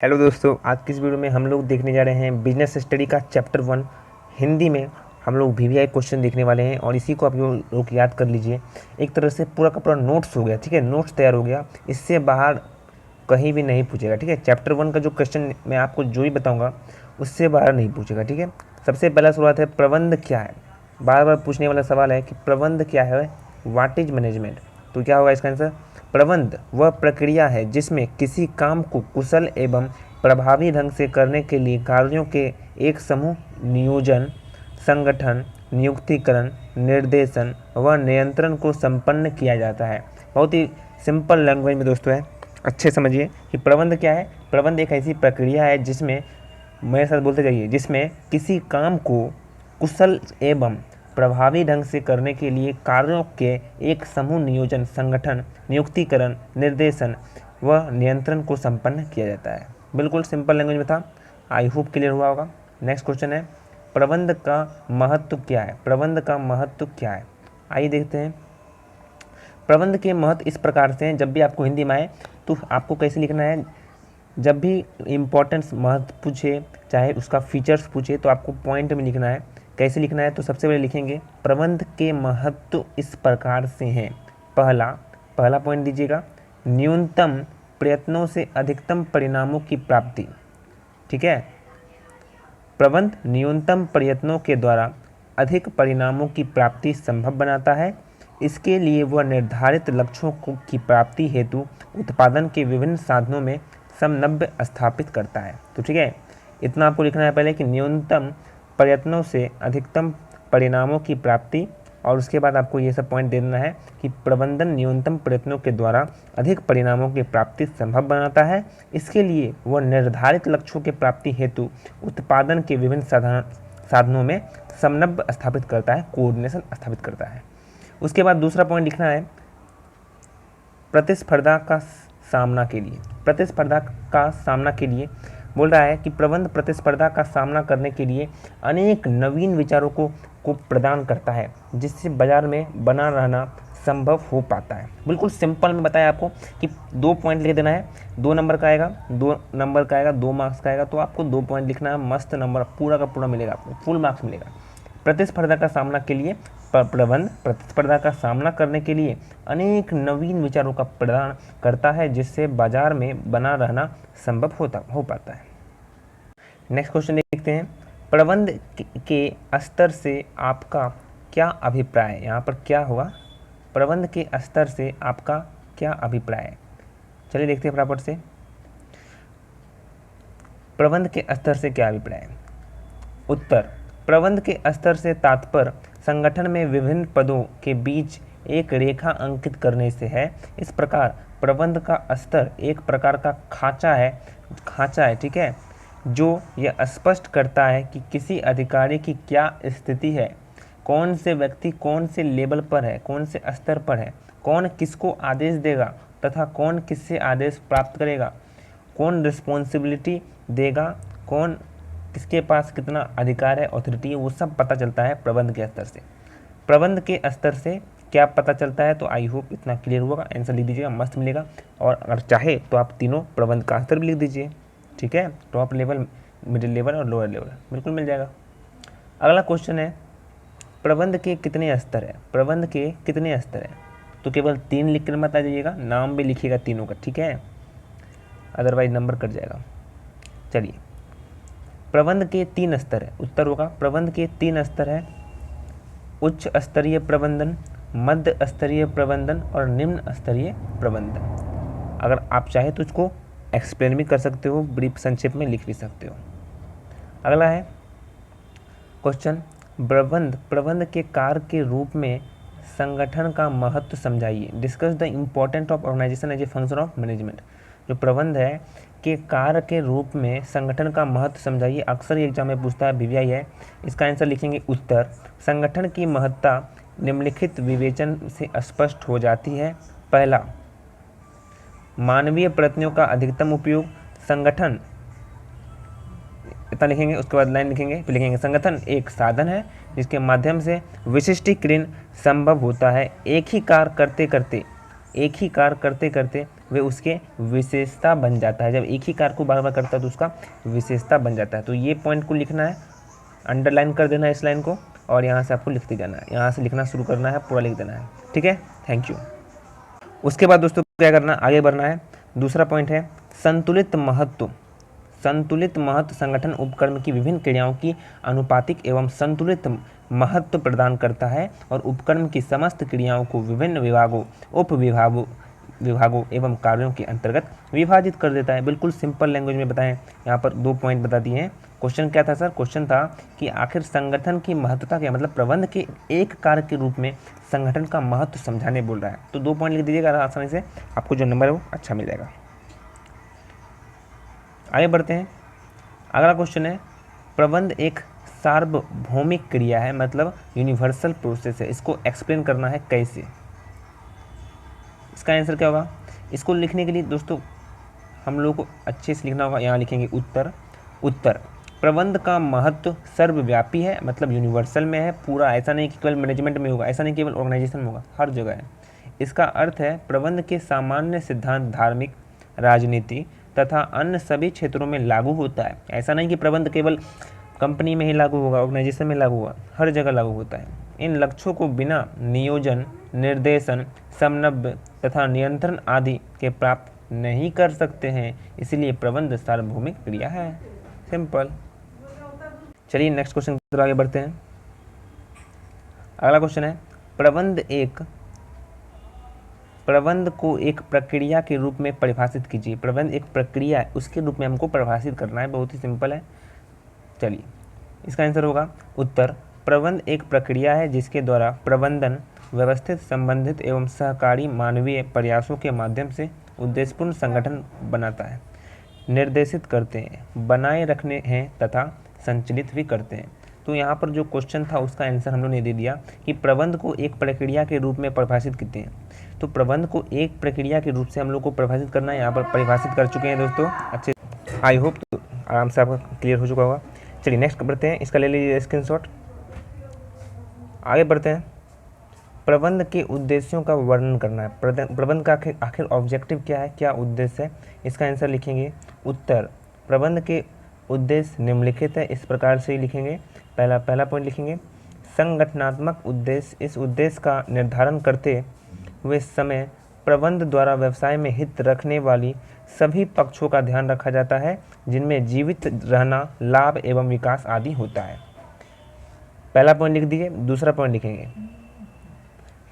Hello दोस्तों, आज की इस वीडियो में हम लोग देखने जा रहे हैं बिजनेस स्टडी का चैप्टर 1 हिंदी में। हम लोग वीवीआई क्वेश्चन देखने वाले हैं और इसी को आप लोग याद कर लीजिए। एक तरह से पूरा का पूरा नोट्स हो गया, ठीक है, नोट्स तैयार हो गया, इससे बाहर कहीं भी नहीं पूछेगा, ठीक है। चैप्टर 1 का जो क्वेश्चन मैं आपको जो ही बताऊँगा उससे बाहर नहीं पूछेगा, ठीक है। सबसे पहला शुरुआत है, प्रबंध क्या है। बार बार पूछने वाला सवाल है कि प्रबंध क्या है, व्हाट इज मैनेजमेंट। तो क्या होगा इसका आंसर, प्रबंध वह प्रक्रिया है जिसमें किसी काम को कुशल एवं प्रभावी ढंग से करने के लिए कार्यों के एक समूह नियोजन, संगठन, नियुक्तिकरण, निर्देशन व नियंत्रण को संपन्न किया जाता है। बहुत ही सिंपल लैंग्वेज में दोस्तों है, अच्छे समझिए कि प्रबंध क्या है। प्रबंध एक ऐसी प्रक्रिया है जिसमें, मेरे साथ बोलते जाइए, जिसमें किसी काम को कुशल एवं प्रभावी ढंग से करने के लिए कार्यों के एक समूह नियोजन, संगठन, नियुक्तिकरण, निर्देशन व नियंत्रण को संपन्न किया जाता है। बिल्कुल सिंपल लैंग्वेज में था, आई होप क्लियर हुआ होगा। नेक्स्ट क्वेश्चन है, प्रबंध का महत्व क्या है। प्रबंध का महत्व क्या है, आइए देखते हैं। प्रबंध के महत्व इस प्रकार से हैं, जब भी आपको हिंदी में आए तो आपको कैसे लिखना है। जब भी इम्पोर्टेंस महत्व पूछे, चाहे उसका फीचर्स पूछे, तो आपको पॉइंट में लिखना है। कैसे लिखना है, तो सबसे पहले लिखेंगे प्रबंध के महत्व इस प्रकार से हैं। पहला पॉइंट दीजिएगा, न्यूनतम प्रयत्नों से अधिकतम परिणामों की प्राप्ति, ठीक है। प्रबंध न्यूनतम प्रयत्नों के द्वारा अधिक परिणामों की प्राप्ति संभव बनाता है। इसके लिए वह निर्धारित लक्ष्यों की प्राप्ति हेतु उत्पादन के विभिन्न साधनों में समन्वय स्थापित करता है। तो ठीक है, इतना आपको लिखना है पहले कि न्यूनतम प्रयत्नों से अधिकतम परिणामों की प्राप्ति, और उसके बाद आपको ये सब पॉइंट दे देना है कि प्रबंधन न्यूनतम प्रयत्नों के द्वारा अधिक परिणामों की प्राप्ति संभव बनाता है। इसके लिए वह निर्धारित लक्ष्यों के प्राप्ति हेतु उत्पादन के विभिन्न साधनों में समन्वय स्थापित करता है, कोऑर्डिनेशन स्थापित करता है। उसके बाद दूसरा पॉइंट लिखना है, प्रतिस्पर्धा का सामना के लिए। प्रतिस्पर्धा का सामना के लिए बोल रहा है कि प्रबंध प्रतिस्पर्धा का सामना करने के लिए अनेक नवीन विचारों को प्रदान करता है, जिससे बाजार में बना रहना संभव हो पाता है। बिल्कुल सिंपल में बताया आपको कि 2 पॉइंट लिख देना है। 2 नंबर का आएगा, 2 नंबर का आएगा, 2 मार्क्स का आएगा, तो आपको 2 पॉइंट लिखना है। मस्त नंबर पूरा का पूरा मिलेगा आपको, फुल मार्क्स मिलेगा। प्रतिस्पर्धा का सामना के लिए प्रबंध प्रतिस्पर्धा का सामना करने के लिए अनेक नवीन विचारों का प्रदान करता है, जिससे बाजार में बना रहना संभव हो पाता है। नेक्स्ट क्वेश्चन देखते हैं, प्रबंध के स्तर से आपका क्या अभिप्राय है। यहाँ पर क्या होगा, प्रबंध के स्तर से आपका क्या अभिप्राय है। चलिए देखते हैं फटाफट से, प्रबंध के स्तर से क्या अभिप्राय है। उत्तर, प्रबंध के स्तर से तात्पर्य संगठन में विभिन्न पदों के बीच एक रेखा अंकित करने से है। इस प्रकार प्रबंध का स्तर एक प्रकार का खांचा है, ठीक है, जो यह स्पष्ट करता है कि किसी अधिकारी की क्या स्थिति है, कौन से व्यक्ति कौन से लेवल पर है, कौन से स्तर पर है, कौन किसको आदेश देगा तथा कौन किससे आदेश प्राप्त करेगा, कौन रिस्पॉन्सिबिलिटी देगा, कौन किसके पास कितना अधिकार है, ऑथोरिटी है, वो सब पता चलता है प्रबंध के स्तर से। प्रबंध के स्तर से क्या पता चलता है, तो आई होप इतना क्लियर होगा। आंसर लिख दीजिएगा, मस्त मिलेगा। और अगर चाहे तो आप तीनों प्रबंध का स्तर भी लिख दीजिए, ठीक है, टॉप लेवल, मिडिल लेवल और लोअर लेवल, बिल्कुल मिल जाएगा। अगला क्वेश्चन है, प्रबंध के कितने स्तर है। प्रबंध के कितने स्तर है, तो केवल 3 लिख कर मत आ जाइएगा, नाम भी लिखिएगा तीनों का, ठीक है, अदरवाइज नंबर कट जाएगा। चलिए, प्रबंध के 3 स्तर है। उत्तर होगा, प्रबंध के 3 स्तर है, उच्च स्तरीय प्रबंधन, मध्य स्तरीय प्रबंधन और निम्न स्तरीय प्रबंधन। अगर आप चाहे तो इसको एक्सप्लेन भी कर सकते हो, ब्रीफ संक्षेप में लिख भी सकते हो। अगला है क्वेश्चन, प्रबंध के कार्य के रूप में संगठन का महत्व समझाइए। Discuss the important of organisation as a function of management. जो प्रबंध है के कार्य के रूप में संगठन का महत्व समझाइए। अक्सर ये एग्जाम में पूछता है, वीवीआई है, इसका आंसर लिखेंगे उत्तर, संगठन की महत्ता निम्नलिखित विवेचन से स्पष्ट हो जाती है। पहला, मानवीय प्रयत्नों का अधिकतम उपयोग। संगठन, इतना लिखेंगे, उसके बाद लाइन लिखेंगे, फिर लिखेंगे संगठन एक साधन है जिसके माध्यम से विशिष्टीकरण संभव होता है। एक ही कार्य करते करते वे उसके विशेषता बन जाता है। जब एक ही कार्य को बार बार करता है तो उसका विशेषता बन जाता है। तो ये पॉइंट को लिखना है, अंडरलाइन कर देना है इस लाइन को, और यहाँ से आपको लिखते जाना है, यहाँ से लिखना शुरू करना है, पूरा लिख देना है। ठीक है, थैंक यू। उसके बाद दोस्तों क्या करना, आगे बढ़ना है। दूसरा पॉइंट है संतुलित महत्व। संतुलित महत्व संगठन उपक्रम की विभिन्न क्रियाओं की अनुपातिक एवं संतुलित महत्व प्रदान करता है और उपक्रम की समस्त क्रियाओं को विभिन्न विभागों, उप विभागों एवं कार्यों के अंतर्गत विभाजित कर देता है। बिल्कुल सिंपल लैंग्वेज में बताएं, यहाँ पर 2 पॉइंट बता दिए हैं। क्वेश्चन क्या था सर? क्वेश्चन था कि आखिर संगठन की महत्वता क्या, मतलब प्रबंध के एक कार्य के रूप में संगठन का महत्व समझाने बोल रहा है। तो 2 पॉइंट लिख दीजिएगा आसानी से, आपको जो नंबर है वो अच्छा मिल जाएगा। आगे बढ़ते हैं। अगला क्वेश्चन है प्रबंध एक सार्वभौमिक क्रिया है, मतलब यूनिवर्सल प्रोसेस है। इसको एक्सप्लेन करना है कैसे। इसका आंसर क्या होगा? इसको लिखने के लिए दोस्तों हम लोग को अच्छे से लिखना होगा। यहाँ लिखेंगे उत्तर प्रबंध का महत्व सर्वव्यापी है, मतलब यूनिवर्सल में है पूरा। ऐसा नहीं कि केवल मैनेजमेंट में होगा, ऐसा नहीं केवल ऑर्गेनाइजेशन में होगा, हर जगह है। इसका अर्थ है प्रबंध के सामान्य सिद्धांत धार्मिक, राजनीति तथा अन्य सभी क्षेत्रों में लागू होता है। ऐसा नहीं कि प्रबंध केवल कंपनी में ही लागू होगा, ऑर्गेनाइजेशन में लागू होगा, हर जगह लागू होता है। इन लक्ष्यों को बिना नियोजन, निर्देशन, समन्वय तथा नियंत्रण आदि के प्राप्त नहीं कर सकते हैं, इसलिए प्रबंध सार्वभौमिक क्रिया है। सिंपल। चलिए नेक्स्ट क्वेश्चन की तरफ आगे बढ़ते हैं। अगला क्वेश्चन है प्रबंध को एक प्रक्रिया के रूप में परिभाषित कीजिए। प्रबंध एक प्रक्रिया है, उसके रूप में हमको परिभाषित करना है। बहुत ही सिंपल है। चलिए इसका आंसर होगा उत्तर प्रबंध एक प्रक्रिया है जिसके द्वारा प्रबंधन व्यवस्थित, संबंधित एवं सहकारी मानवीय प्रयासों के माध्यम से उद्देश्यपूर्ण संगठन बनाता है, निर्देशित करते हैं, बनाए रखने हैं तथा संचालित भी करते हैं। तो यहाँ पर जो क्वेश्चन था उसका आंसर हम लोग ने दे दिया कि प्रबंध को एक प्रक्रिया के रूप में परिभाषित करते हैं। तो प्रबंध को एक प्रक्रिया के रूप से हम लोग को परिभाषित करना है, यहाँ पर परिभाषित कर चुके हैं दोस्तों अच्छे। आई होप तो आराम से आपका क्लियर हो चुका होगा। चलिए नेक्स्ट बढ़ते हैं, इसका ले लीजिए स्क्रीनशॉट। आगे बढ़ते हैं। प्रबंध के उद्देश्यों का वर्णन करना है। प्रबंध का आखिर ऑब्जेक्टिव क्या है, क्या उद्देश्य है? इसका आंसर लिखेंगे उत्तर प्रबंध के उद्देश्य निम्नलिखित है। इस प्रकार से ही लिखेंगे। पहला पॉइंट लिखेंगे संगठनात्मक उद्देश्य। इस उद्देश्य का निर्धारण करते हुए समय प्रबंध द्वारा व्यवसाय में हित रखने वाली सभी पक्षों का ध्यान रखा जाता है, जिनमें जीवित रहना, लाभ एवं विकास आदि होता है। पहला पॉइंट लिख दीजिए। दूसरा पॉइंट लिखेंगे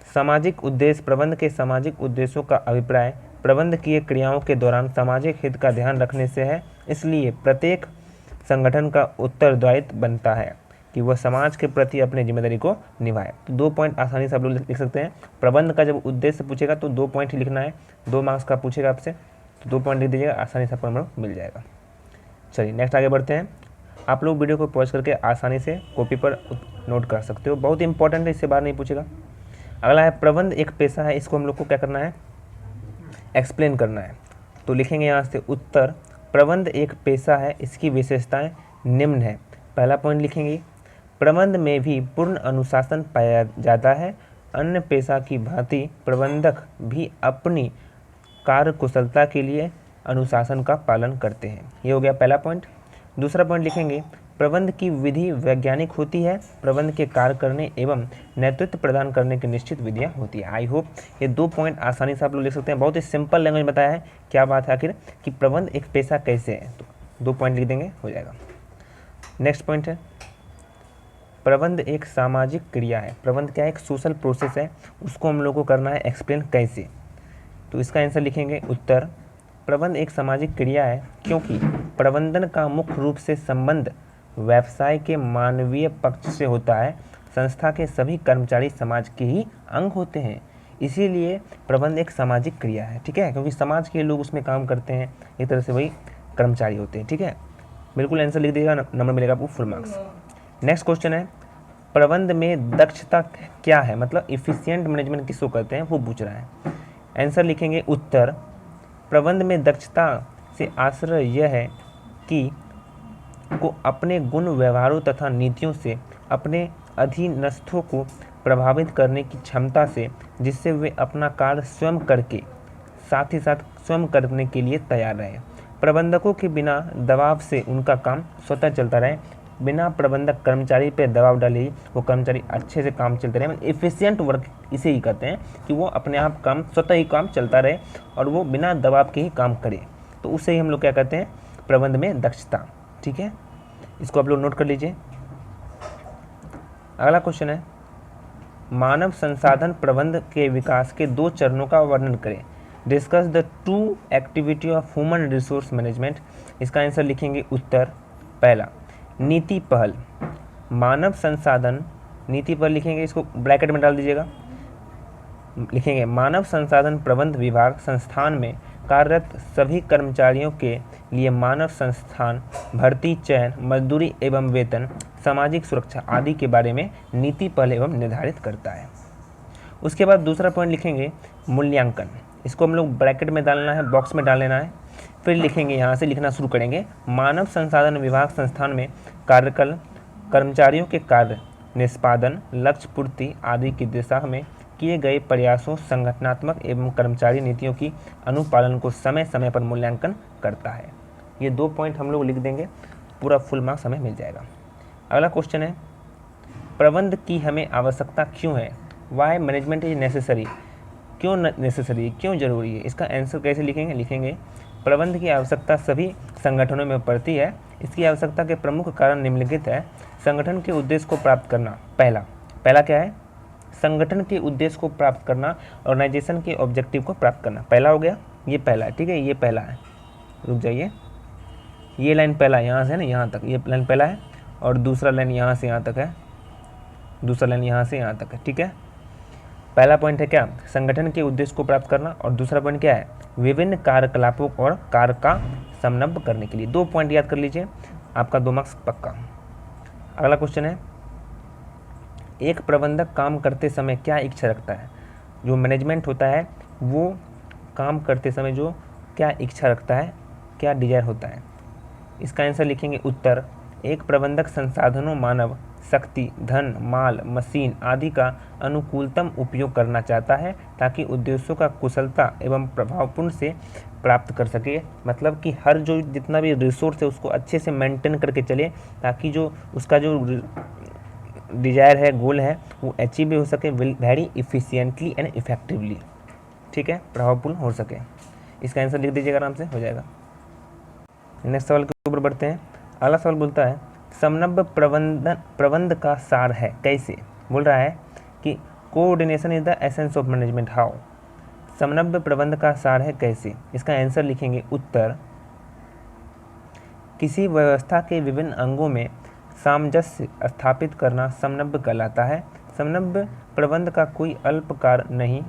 सामाजिक उद्देश्य। प्रबंध के सामाजिक उद्देश्यों का अभिप्राय प्रबंध की क्रियाओं के दौरान सामाजिक हित का ध्यान रखने से है, इसलिए प्रत्येक संगठन का उत्तरदायित्व बनता है कि वह समाज के प्रति अपनी जिम्मेदारी को निभाए। तो 2 पॉइंट आसानी से आप लोग लिख सकते हैं। प्रबंध का जब उद्देश्य पूछेगा तो 2 पॉइंट ही लिखना है। 2 मार्क्स का पूछेगा आपसे तो 2 पॉइंट लिख दीजिएगा, आसानी से आपको नंबर मिल जाएगा। चलिए नेक्स्ट आगे बढ़ते हैं। आप लोग वीडियो को पॉज करके आसानी से कॉपी पर नोट कर सकते हो, बहुत इंपॉर्टेंट है, इससे बाहर नहीं पूछेगा। अगला है प्रबंध एक पेशा है। इसको हम लोग को क्या करना है, एक्सप्लेन करना है। तो लिखेंगे यहाँ से उत्तर प्रबंध एक पेशा है, इसकी विशेषताएं निम्न है। पहला पॉइंट लिखेंगे प्रबंध में भी पूर्ण अनुशासन पाया जाता है। अन्य पेशा की भांति प्रबंधक भी अपनी कार्य कुशलता के लिए अनुशासन का पालन करते हैं। ये हो गया पहला पॉइंट। दूसरा पॉइंट लिखेंगे प्रबंध की विधि वैज्ञानिक होती है। प्रबंध के कार्य करने एवं नेतृत्व प्रदान करने की निश्चित विधियाँ होती है। आई होप ये 2 पॉइंट आसानी से आप लोग लिख सकते हैं। बहुत ही सिंपल लैंग्वेज में बताया है क्या बात है आखिर कि प्रबंध एक पेशा कैसे है। तो 2 पॉइंट लिख देंगे, हो जाएगा। नेक्स्ट पॉइंट है प्रबंध एक सामाजिक क्रिया है। प्रबंध क्या है, एक सोशल प्रोसेस है, उसको हम लोग को करना है एक्सप्लेन कैसे। तो इसका आंसर लिखेंगे उत्तर प्रबंध एक सामाजिक क्रिया है क्योंकि प्रबंधन का मुख्य रूप से संबंध व्यवसाय के मानवीय पक्ष से होता है। संस्था के सभी कर्मचारी समाज के ही अंग होते हैं, इसीलिए प्रबंध एक सामाजिक क्रिया है। ठीक है, क्योंकि समाज के लोग उसमें काम करते हैं, एक तरह से वही कर्मचारी होते हैं। ठीक है, बिल्कुल आंसर लिख दीजिएगा, नंबर मिलेगा आपको फुल मार्क्स। नेक्स्ट क्वेश्चन है प्रबंध में दक्षता क्या है, मतलब इफिशिएंट मैनेजमेंट किसको कहते हैं, वो पूछ रहा है। आंसर लिखेंगे उत्तर प्रबंध में दक्षता से आशय यह है कि को अपने गुण, व्यवहारों तथा नीतियों से अपने अधीनस्थों को प्रभावित करने की क्षमता से, जिससे वे अपना कार्य स्वयं करके साथ ही साथ स्वयं करने के लिए तैयार रहे। प्रबंधकों के बिना दबाव से उनका काम स्वतः चलता रहे। बिना प्रबंधक कर्मचारी पे दबाव डाले वो कर्मचारी अच्छे से काम चलते रहे। एफिशिएंट वर्क इसे ही कहते हैं कि वो अपने आप काम स्वतः ही काम चलता रहे और वो बिना दबाव के ही काम करे, तो उसे ही हम लोग क्या कहते हैं, प्रबंध में दक्षता। ठीक है, इसको आप लोग नोट कर लीजिए। अगला क्वेश्चन है, मानव संसाधन प्रबंध के विकास के 2 चरणों का वर्णन करें। Discuss the 2 activity of human resource management. इसका आंसर लिखेंगे उत्तर पहला, नीति पहल। मानव संसाधन नीति पहल लिखेंगे, इसको ब्रैकेट में डाल दीजिएगा, लिखेंगे मानव संसाधन प्रबंध विभाग संस्थान में कार्यरत सभी कर्मचारियों के लिए मानव संस्थान, भर्ती, चयन, मजदूरी एवं वेतन, सामाजिक सुरक्षा आदि के बारे में नीति पहल एवं निर्धारित करता है। उसके बाद दूसरा पॉइंट लिखेंगे मूल्यांकन। इसको हम लोग ब्रैकेट में डालना है, बॉक्स में डाल लेना है। फिर लिखेंगे, यहाँ से लिखना शुरू करेंगे, मानव संसाधन विभाग संस्थान में कार्यकाल कर्मचारियों के कार्य निष्पादन, लक्ष्य पूर्ति आदि की दिशा में किए गए प्रयासों, संगठनात्मक एवं कर्मचारी नीतियों की अनुपालन को समय समय पर मूल्यांकन करता है। ये 2 पॉइंट हम लोग लिख देंगे, पूरा फुल मार्क्स हमें मिल जाएगा। अगला क्वेश्चन है, प्रबंध की हमें आवश्यकता क्यों है? Why management is necessary. क्यों नेसेसरी, क्यों जरूरी है? इसका आंसर कैसे लिखेंगे? लिखेंगे प्रबंध की आवश्यकता सभी संगठनों में पड़ती है। इसकी आवश्यकता के प्रमुख कारण निम्नलिखित है। संगठन के उद्देश्य को प्राप्त करना। पहला क्या है? संगठन के उद्देश्य को प्राप्त करना, ऑर्गेनाइजेशन के ऑब्जेक्टिव को प्राप्त करना। पहला हो गया, ये पहला है, ठीक है, ये पहला है। रुक जाइए, ये लाइन पहला है, यहाँ से ना यहाँ तक, ये लाइन पहला है, और दूसरा लाइन यहाँ से यहाँ तक है, दूसरा लाइन यहाँ से यहाँ तक है, ठीक है। पहला पॉइंट है क्या? संगठन के उद्देश्य को प्राप्त करना, और दूसरा पॉइंट क्या है? विभिन्न कार्यकलापों और कार्य का समन्वय करने के लिए। 2 पॉइंट याद कर लीजिए, आपका 2 मार्क्स पक्का। अगला क्वेश्चन है, एक प्रबंधक काम करते समय क्या इच्छा रखता है? जो मैनेजमेंट होता है वो काम करते समय जो क्या इच्छा रखता है, क्या डिजायर होता है? इसका आंसर लिखेंगे उत्तर, एक प्रबंधक संसाधनों, मानव शक्ति, धन, माल, मशीन आदि का अनुकूलतम उपयोग करना चाहता है ताकि उद्देश्यों का कुशलता एवं प्रभावपूर्ण से प्राप्त कर सके। मतलब कि हर जो जितना भी रिसोर्स है उसको अच्छे से मेंटेन करके चले, ताकि जो उसका जो डिजायर है, गोल है, वो अचीव भी हो सके वेरी इफिशिएंटली एंड इफेक्टिवली, ठीक है, प्रभावपूर्ण हो सके। इसका आंसर लिख दीजिएगा, आराम से हो जाएगा। नेक्स्ट सवाल के ऊपर बढ़ते हैं। अगला सवाल बोलता है, समन्वय प्रबंध का सार है कैसे? बोल रहा है कि coordination is the essence of management, how? समन्वय प्रबंध का सार है कैसे? इसका आंसर लिखेंगे उत्तर, किसी व्यवस्था के विभिन्न अंगों में सामंजस्य स्थापित करना समन्वय कहलाता है। समन्वय प्रबंध का कोई अल्प कार्य नहीं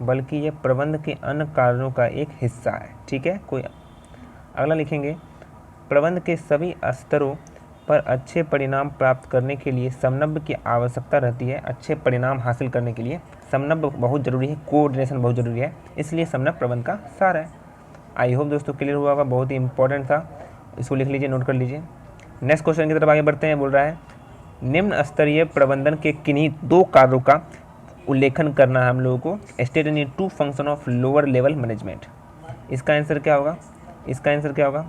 बल्कि यह प्रबंध के अन्य कार्यों का एक हिस्सा है, ठीक है। कोई अगला लिखेंगे, प्रबंध के सभी स्तरों पर अच्छे परिणाम प्राप्त करने के लिए समन्वय की आवश्यकता रहती है। अच्छे परिणाम हासिल करने के लिए समन्वय बहुत ज़रूरी है, कोऑर्डिनेशन बहुत ज़रूरी है, इसलिए समन्वय प्रबंध का सार है। आई होप दोस्तों क्लियर हुआ होगा, बहुत ही इंपॉर्टेंट था, इसको लिख लीजिए, नोट कर लीजिए। नेक्स्ट क्वेश्चन की तरफ आगे बढ़ते हैं। बोल रहा है, निम्न स्तरीय प्रबंधन के किन्हीं 2 कार्यों का उल्लेखन करना है हम लोगों को। State any 2 function of lower level management. इसका आंसर क्या होगा? इसका आंसर क्या होगा?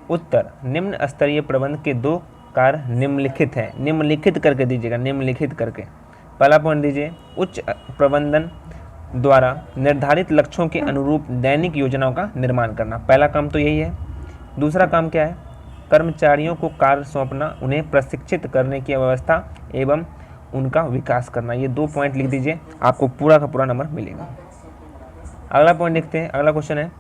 उत्तर निम्न स्तरीय प्रबंध के 2 कार्य निम्नलिखित हैं। निम्नलिखित करके दीजिएगा, निम्नलिखित करके। पहला पॉइंट दीजिए, उच्च प्रबंधन द्वारा निर्धारित लक्ष्यों के अनुरूप दैनिक योजनाओं का निर्माण करना। पहला काम तो यही है। दूसरा काम क्या है? कर्मचारियों को कार्य सौंपना, उन्हें प्रशिक्षित करने की व्यवस्था एवं उनका विकास करना। ये 2 पॉइंट लिख दीजिए, आपको पूरा का पूरा नंबर मिलेगा। अगला पॉइंट देखते हैं। अगला क्वेश्चन है,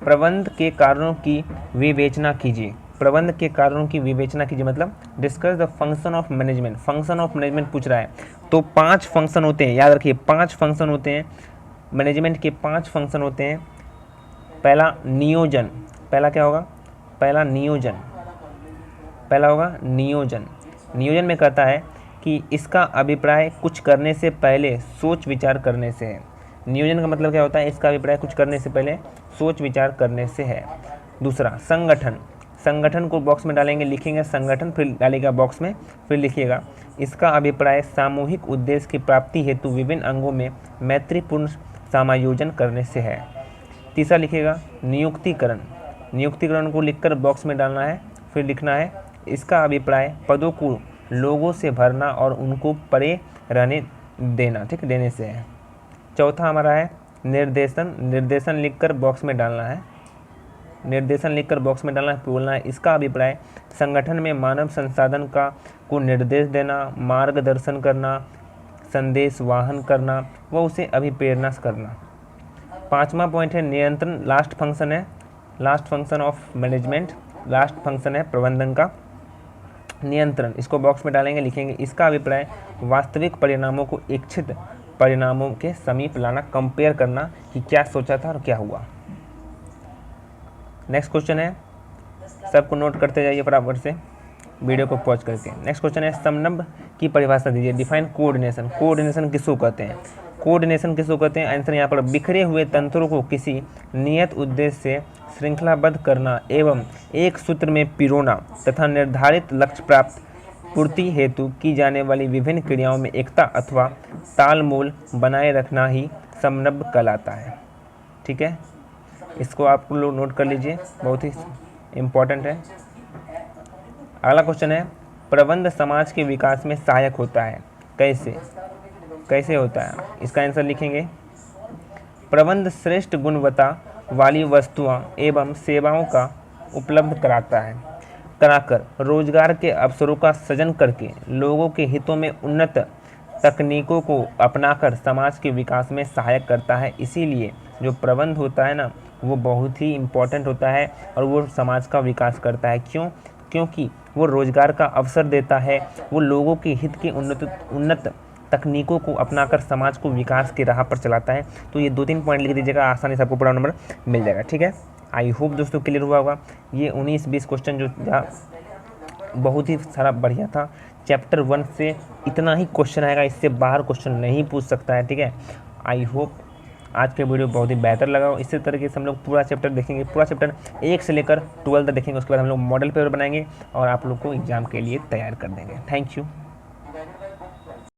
प्रबंध के कारणों की विवेचना कीजिए। प्रबंध के कारणों की विवेचना कीजिए मतलब discuss the function of management. Function of management पूछ रहा है, तो 5 फंक्शन होते हैं, याद रखिए 5 फंक्शन होते हैं मैनेजमेंट के। 5 फंक्शन होते हैं। पहला नियोजन, पहला क्या होगा? पहला नियोजन, पहला होगा नियोजन। नियोजन में कहता है कि इसका अभिप्राय कुछ करने से पहले सोच विचार करने से है। नियोजन का मतलब क्या होता है? इसका अभिप्राय कुछ करने से पहले सोच विचार करने से है। दूसरा संगठन, संगठन को बॉक्स में डालेंगे, लिखेंगे संगठन, फिर डालेगा बॉक्स में, फिर लिखिएगा इसका अभिप्राय सामूहिक उद्देश्य की प्राप्ति हेतु विभिन्न अंगों में मैत्रीपूर्ण समायोजन करने से है। तीसरा लिखिएगा नियुक्तिकरण। नियुक्तिकरण को लिखकर बॉक्स में डालना है, फिर लिखना है इसका अभिप्राय पदों को लोगों से भरना और उनको परे रहने देना, ठीक, देने से है। चौथा हमारा है निर्देशन। निर्देशन लिखकर बॉक्स में डालना है, निर्देशन लिखकर बॉक्स में डालना है, बोलना है इसका अभिप्राय संगठन में मानव संसाधन को निर्देश देना, मार्गदर्शन करना, संदेश वाहन करना व उसे अभिप्रेरणा करना। पांचवा पॉइंट है नियंत्रण। लास्ट फंक्शन है, last function of management, last function है प्रबंधन का नियंत्रण। इसको बॉक्स में डालेंगे, लिखेंगे इसका अभिप्राय वास्तविक परिणामों को इच्छित परिणामों के समीप लाना, कंपेयर करना कि क्या सोचा था और क्या हुआ। नेक्स्ट क्वेश्चन है, सबको नोट करते जाइए फटाफट से वीडियो को पॉज करके। नेक्स्ट क्वेश्चन है समन्वय की परिभाषा दीजिए। Define coordination. कोऑर्डिनेशन किसको कहते हैं? कोऑर्डिनेशन किसको कहते हैं? आंसर यहाँ पर बिखरे हुए तंत्रों को किसी नियत उद्देश्य से श्रृंखलाबद्ध करना एवं एक सूत्र में पिरोना तथा निर्धारित लक्ष्य प्राप्त पूर्ति हेतु की जाने वाली विभिन्न क्रियाओं में एकता अथवा तालमेल बनाए रखना ही समन्वय कहलाता है। ठीक है, इसको आप लोग नोट कर लीजिए, बहुत ही इम्पोर्टेंट है। अगला क्वेश्चन है प्रबंध समाज के विकास में सहायक होता है, कैसे? कैसे होता है? इसका आंसर लिखेंगे प्रबंध श्रेष्ठ गुणवत्ता वाली वस्तुओं एवं सेवाओं का उपलब्ध कराकर रोजगार के अवसरों का सृजन करके लोगों के हितों में उन्नत तकनीकों को अपनाकर समाज के विकास में सहायक करता है। इसीलिए जो प्रबंध होता है ना, वो बहुत ही इम्पोर्टेंट होता है और वो समाज का विकास करता है। क्यों? क्योंकि वो रोजगार का अवसर देता है, वो लोगों के हित के उन्नत तकनीकों को अपनाकर समाज को विकास की राह पर चलाता है। तो ये 2-3 पॉइंट लिख दीजिएगा, आसानी से आपको पूरा नंबर मिल जाएगा। ठीक है, आई होप दोस्तों क्लियर हुआ होगा। ये 19-20 क्वेश्चन जो था बहुत ही सारा बढ़िया था। चैप्टर 1 से इतना ही क्वेश्चन आएगा, इससे बाहर क्वेश्चन नहीं पूछ सकता है। ठीक है, आई होप आज के वीडियो बहुत ही बेहतर लगा हो। इसी तरीके से हम लोग पूरा चैप्टर देखेंगे, पूरा चैप्टर 1 से लेकर 12 तक देखेंगे। उसके बाद हम लोग मॉडल पेपर बनाएंगे और आप लोग को एग्जाम के लिए तैयार कर देंगे। Thank you.